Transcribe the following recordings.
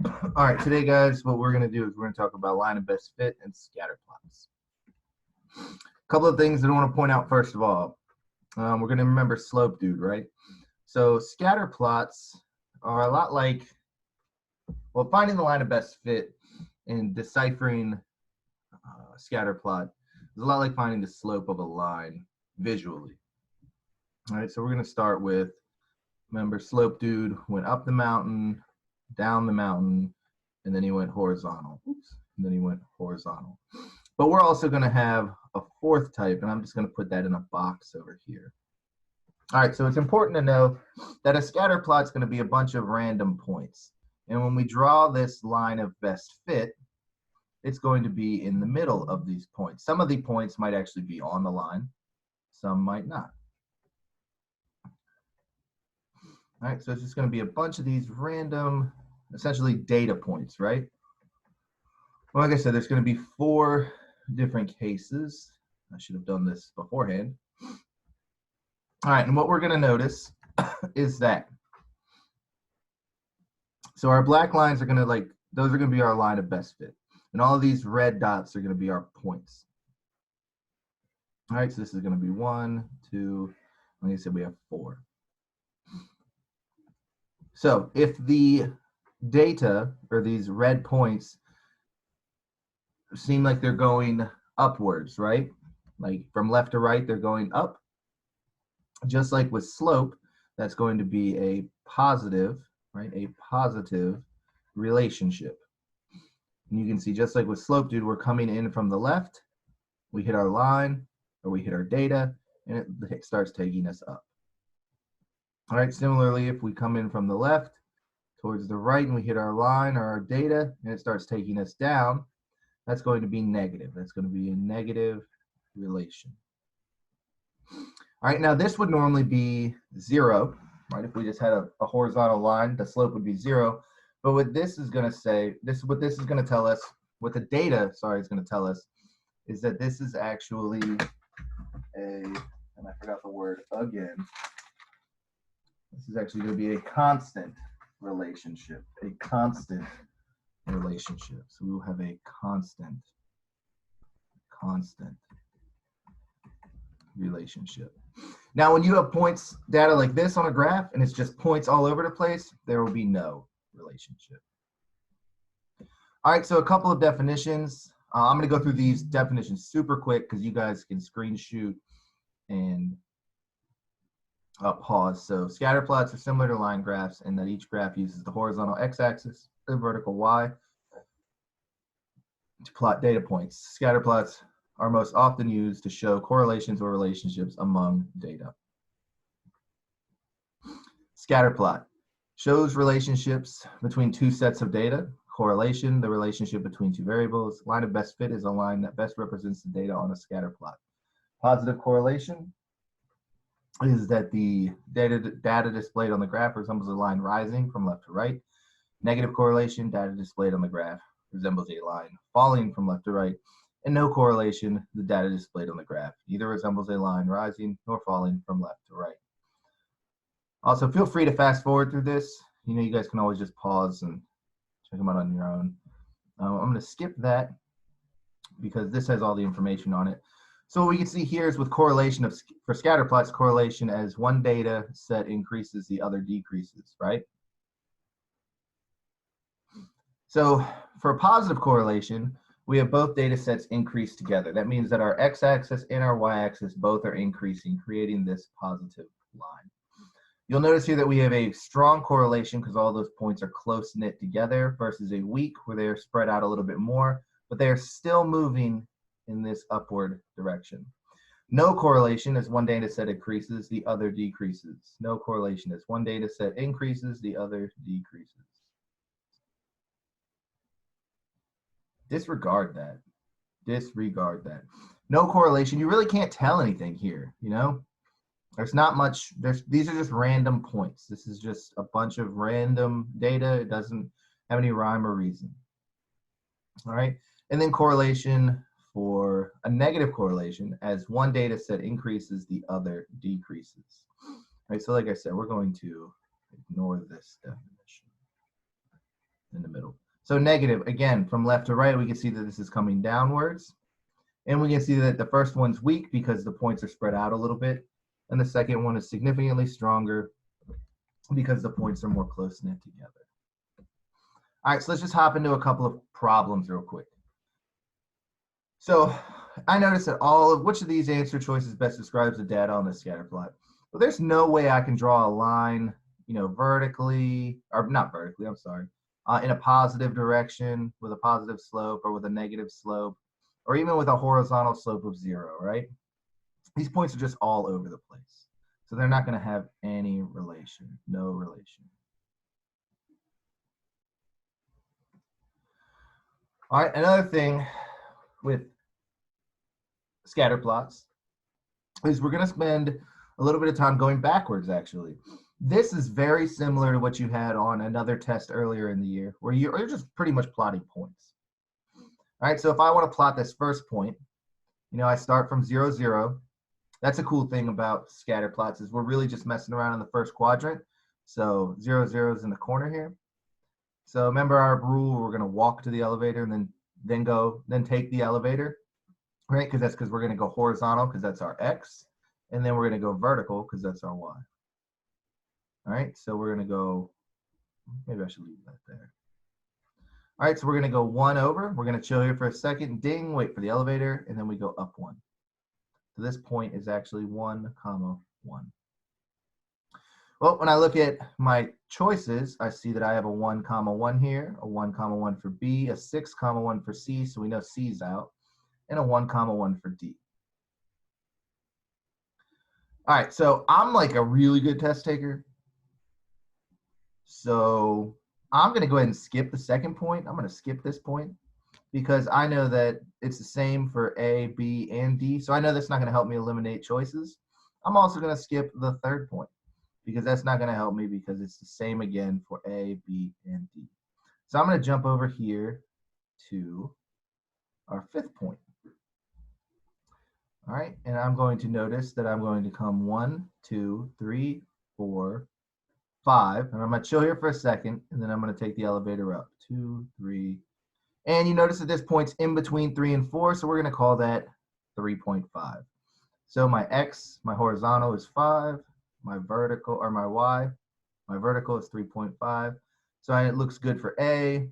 All right, today, guys, what we're going to do is we're going to talk about line of best fit and scatter plots. A couple of things that I want to point out first of all. We're going to remember slope dude, right? So scatter plots are a lot like, well, finding the line of best fit and deciphering a scatter plot is a lot like finding the slope of a line visually. All right, so we're going to start with, remember, slope dude went up the mountain, down the mountain, and then he went horizontal. Oops. And then he went horizontal. But we're also going to have a fourth type, and I'm just going to put that in a box over here. All right, so it's important to know that a scatter plot is going to be a bunch of random points. And when we draw this line of best fit, it's going to be in the middle of these points. Some of the points might actually be on the line. Some might not. All right, so it's just going to be a bunch of these random, essentially data points, right? Well, like I said, there's going to be 4 different cases. I should have done this beforehand. All right, and what we're going to notice is that, so our black lines are going to those are going to be our line of best fit. And all of these red dots are going to be our points. All right, so this is going to be 1, 2, like I said, we have 4. So if the data, or these red points, seem like they're going upwards, right? Like from left to right, they're going up. Just like with slope, that's going to be a positive, right? A positive relationship. And you can see, just like with slope, dude, we're coming in from the left, we hit our line, or we hit our data, and it starts taking us up. All right, similarly, if we come in from the left towards the right and we hit our line or our data and it starts taking us down, that's going to be negative. That's going to be a negative relation. All right, now this would normally be 0, right? If we just had a horizontal line, the slope would be 0. But what this is going to say, what this is going to tell us, what the data, sorry, is going to tell us, is that this is actually and I forgot the word again, this is actually going to be a constant relationship, a constant relationship. So we will have a constant relationship. Now, when you have points data like this on a graph and it's just points all over the place, there will be no relationship. All right, so a couple of definitions. I'm going to go through these definitions super quick because you guys can screen shoot and pause. So scatter plots are similar to line graphs in that each graph uses the horizontal x-axis, the vertical y, to plot data points. Scatter plots are most often used to show correlations or relationships among data. Scatter plot shows relationships between 2 sets of data. Correlation, the relationship between 2 variables. Line of best fit is a line that best represents the data on a scatter plot. Positive correlation is that the data displayed on the graph resembles a line rising from left to right. Negative correlation, data displayed on the graph resembles a line falling from left to right. And no correlation, the data displayed on the graph neither resembles a line rising nor falling from left to right. Also, feel free to fast forward through this. You know, you guys can always just pause and check them out on your own. I'm going to skip that because this has all the information on it. So what we can see here is with correlation for scatter plots, correlation as one data set increases, the other decreases, right? So for a positive correlation, we have both data sets increase together. That means that our x-axis and our y-axis both are increasing, creating this positive line. You'll notice here that we have a strong correlation because all those points are close knit together versus a weak where they're spread out a little bit more, but they're still moving in this upward direction. No correlation as one data set increases, the other decreases. No correlation as one data set increases, the other decreases. Disregard that. Disregard that. No correlation. You really can't tell anything here, you know? There's not much, these are just random points. This is just a bunch of random data. It doesn't have any rhyme or reason. All right, and then correlation for a negative correlation, as one data set increases, the other decreases. All right, so like I said, we're going to ignore this definition in the middle. So negative, again, from left to right, we can see that this is coming downwards. And we can see that the first one's weak because the points are spread out a little bit. And the second one is significantly stronger because the points are more close knit together. All right, so let's just hop into a couple of problems real quick. So I noticed that which of these answer choices best describes the data on the scatter plot? Well, there's no way I can draw a line, vertically, or not vertically, I'm sorry, in a positive direction with a positive slope or with a negative slope, or even with a horizontal slope of 0, right? These points are just all over the place. So they're not going to have any relation, no relation. All right, another thing with scatter plots is we're going to spend a little bit of time going backwards, actually. This is very similar to what you had on another test earlier in the year, where you're just pretty much plotting points. All right, so if I want to plot this first point, I start from 0, 0. That's a cool thing about scatter plots is we're really just messing around in the first quadrant. So 0, 0 is in the corner here. So remember our rule, we're going to walk to the elevator and then take the elevator, right? Because we're going to go horizontal because that's our X. And then we're going to go vertical because that's our Y. All right, so we're going to go, maybe I should leave that there. All right, so we're going to go 1 over. We're going to chill here for a second, ding, wait for the elevator, and then we go up 1. So this point is actually 1, 1. Well, when I look at my choices, I see that I have a 1, 1 here, a 1, 1 for B, a 6, 1 for C, so we know C's out, and a 1, 1 for D. All right, so I'm like a really good test taker. So I'm going to go ahead and skip the second point. I'm going to skip this point because I know that it's the same for A, B, and D. So I know that's not going to help me eliminate choices. I'm also going to skip the third point because that's not going to help me because it's the same again for A, B, and D. So I'm going to jump over here to our fifth point. All right, and I'm going to notice that I'm going to come 1, 2, 3, 4, 5, and I'm going to chill here for a second, and then I'm going to take the elevator up. 2, 3, and you notice that this point's in between 3 and 4, so we're going to call that 3.5. So my X, my horizontal is 5, my vertical, or my Y, my vertical is 3.5. So it looks good for A,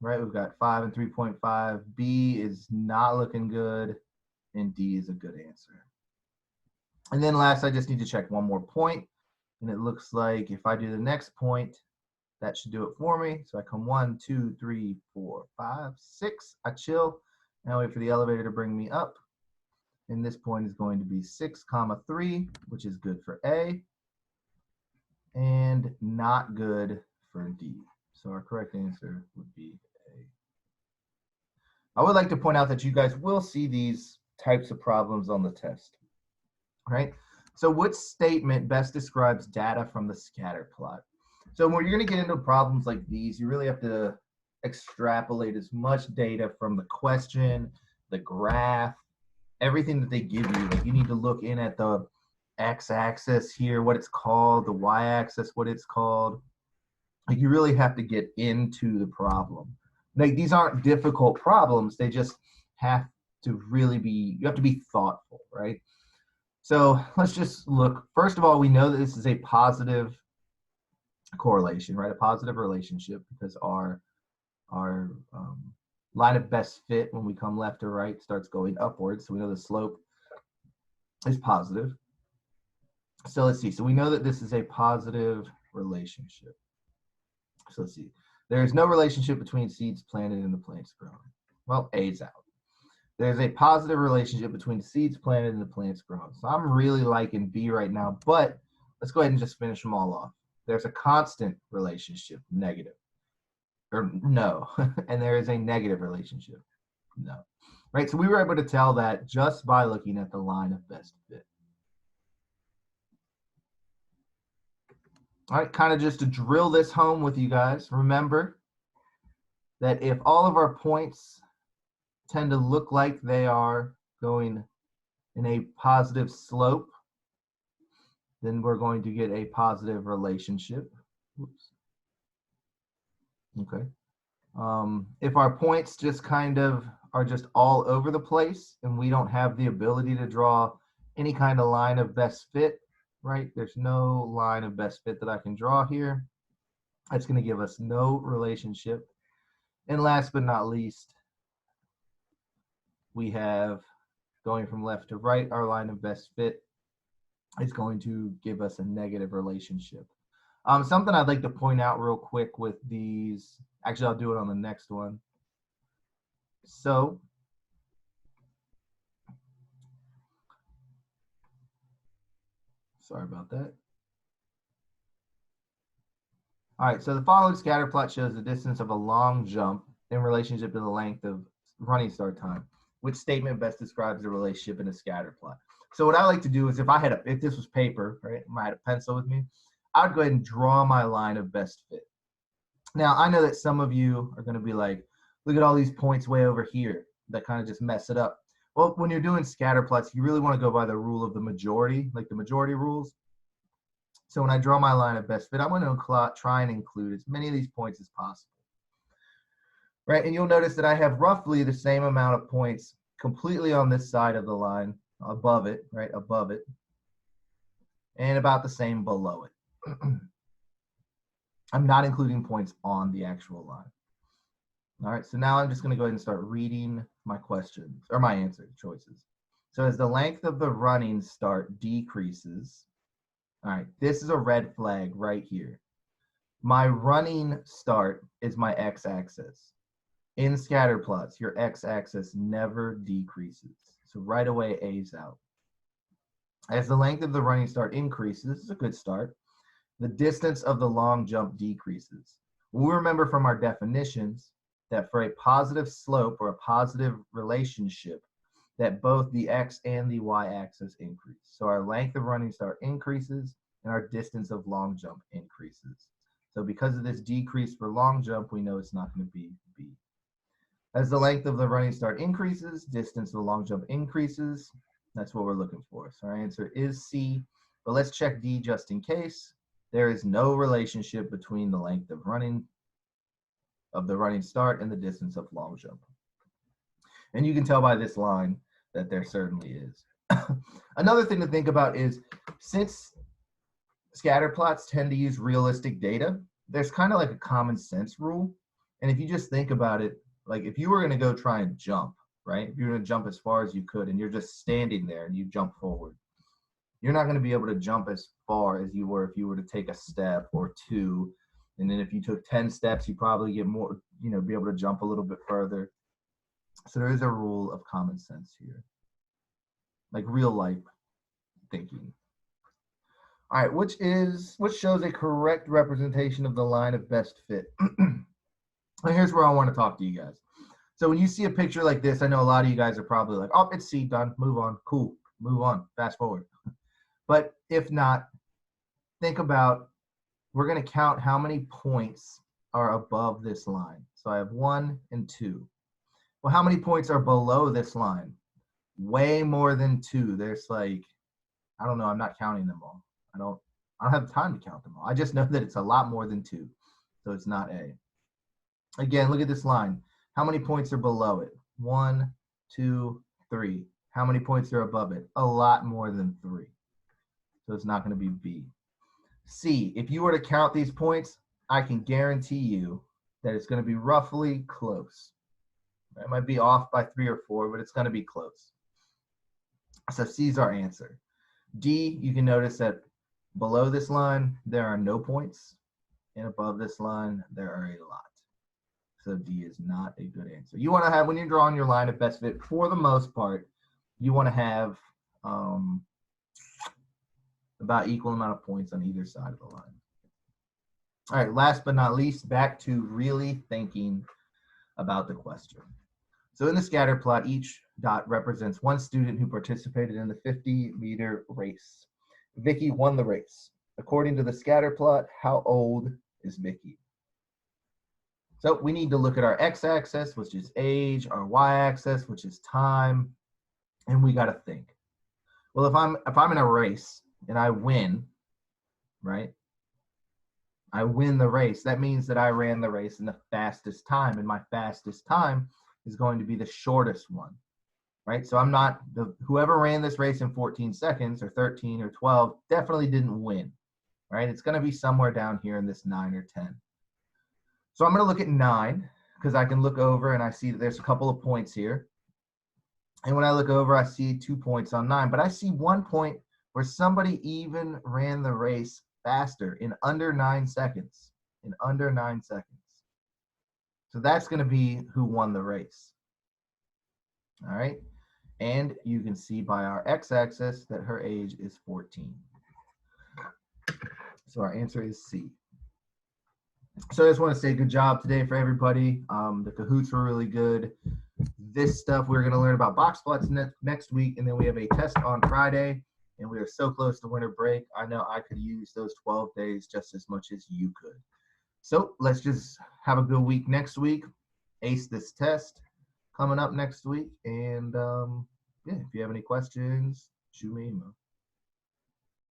right? We've got 5 and 3.5. B is not looking good, and D is a good answer. And then last, I just need to check one more point, and it looks like if I do the next point, that should do it for me. So I come 1, 2, 3, 4, 5, 6. I chill. Now wait for the elevator to bring me up. And this point is going to be 6, 3, which is good for A, and not good for D. So our correct answer would be A. I would like to point out that you guys will see these types of problems on the test, right? So which statement best describes data from the scatter plot? So when you're going to get into problems like these, you really have to extrapolate as much data from the question, the graph, everything that they give you. Like you need to look in at the x-axis here, what it's called, the y-axis, what it's called. Like you really have to get into the problem. Like these aren't difficult problems. They just have to really be, you have to be thoughtful, right? So let's just look. First of all, we know that this is a positive correlation, right? A positive relationship because our line of best fit when we come left to right starts going upwards. So we know the slope is positive. So let's see. So we know that this is a positive relationship. So let's see. There is no relationship between seeds planted and the plants growing. Well, A's out. There's a positive relationship between seeds planted and the plants growing. So I'm really liking B right now, but let's go ahead and just finish them all off. There's a constant relationship, negative, or no, and there is a negative relationship, no. Right, so we were able to tell that just by looking at the line of best fit. All right, kind of just to drill this home with you guys, remember that if all of our points tend to look like they are going in a positive slope, then we're going to get a positive relationship. Oops. Okay. If our points just kind of are just all over the place and we don't have the ability to draw any kind of line of best fit, right? There's no line of best fit that I can draw here. That's going to give us no relationship. And last but not least, we have going from left to right, our line of best fit is going to give us a negative relationship. Something I'd like to point out real quick with these, actually I'll do it on the next one. So sorry about that. All right, so the following scatter plot shows the distance of a long jump in relationship to the length of running start time. Which statement best describes the relationship in a scatter plot? So what I like to do is if this was paper, right, I had a pencil with me, I'd go ahead and draw my line of best fit. Now, I know that some of you are going to be like, look at all these points way over here that kind of just mess it up. Well, when you're doing scatter plots, you really want to go by the rule of the majority, like the majority rules. So when I draw my line of best fit, I'm going to try and include as many of these points as possible. Right, and you'll notice that I have roughly the same amount of points completely on this side of the line, above it, right, above it, and about the same below it. I'm not including points on the actual line. All right, so now I'm just going to go ahead and start reading my questions, or my answer choices. So as the length of the running start decreases, all right, this is a red flag right here. My running start is my x-axis. In scatter plots, your x-axis never decreases. So right away, A's out. As the length of the running start increases, this is a good start, the distance of the long jump decreases. We'll remember from our definitions that for a positive slope or a positive relationship, that both the x and the y-axis increase. So our length of running start increases and our distance of long jump increases. So because of this decrease for long jump, we know it's not going to be B. As the length of the running start increases, distance of the long jump increases. That's what we're looking for. So our answer is C, but let's check D just in case. There is no relationship between the length of the running start and the distance of long jump. And you can tell by this line that there certainly is. Another thing to think about is, since scatter plots tend to use realistic data, there's kind of like a common sense rule. And if you just think about it, like if you were going to go try and jump, right? If you're going to jump as far as you could and you're just standing there and you jump forward, you're not going to be able to jump as far as you were if you were to take a step or two. And then if you took 10 steps, you probably get more, be able to jump a little bit further. So there is a rule of common sense here, like real life thinking. All right, which shows a correct representation of the line of best fit. And here's where I want to talk to you guys. So when you see a picture like this, I know a lot of you guys are probably like, oh, it's C, done, move on, cool, move on, fast forward. But if not, think about, we're going to count how many points are above this line. So I have 1 and 2. Well, how many points are below this line? Way more than 2. There's like, I don't know, I'm not counting them all. I don't have time to count them all. I just know that it's a lot more than 2. So it's not A. Again, look at this line. How many points are below it? 1, 2, 3. How many points are above it? A lot more than 3. So it's not going to be B. C, if you were to count these points, I can guarantee you that it's going to be roughly close. It might be off by 3 or 4, but it's going to be close. So C is our answer. D, you can notice that below this line, there are no points, and above this line, there are a lot. So D is not a good answer. You want to have, when you're drawing your line of best fit, for the most part, you want to have about equal amount of points on either side of the line. All right, last but not least, back to really thinking about the question. So in the scatter plot, each dot represents one student who participated in the 50-meter race. Vicky won the race. According to the scatter plot, how old is Vicky? So we need to look at our x-axis, which is age, our y-axis, which is time, and we got to think. Well, if I'm in a race and I win, right? I win the race. That means that I ran the race in the fastest time, and my fastest time is going to be the shortest one, right? So I'm not whoever ran this race in 14 seconds or 13 or 12 definitely didn't win, right? It's going to be somewhere down here in this 9 or 10. So I'm going to look at 9 because I can look over and I see that there's a couple of points here. And when I look over, I see 2 points on 9, but I see 1 point where somebody even ran the race faster in under 9 seconds. In under 9 seconds. So that's going to be who won the race. All right. And you can see by our x-axis that her age is 14. So our answer is C. So I just want to say good job today for everybody. The Kahoots were really good. This stuff we're going to learn about box plots next week, and then we have a test on Friday, and we are so close to winter break. I know I could use those 12 days just as much as you could. So let's just have a good week next week. Ace this test coming up next week, and yeah, if you have any questions, shoot me an email.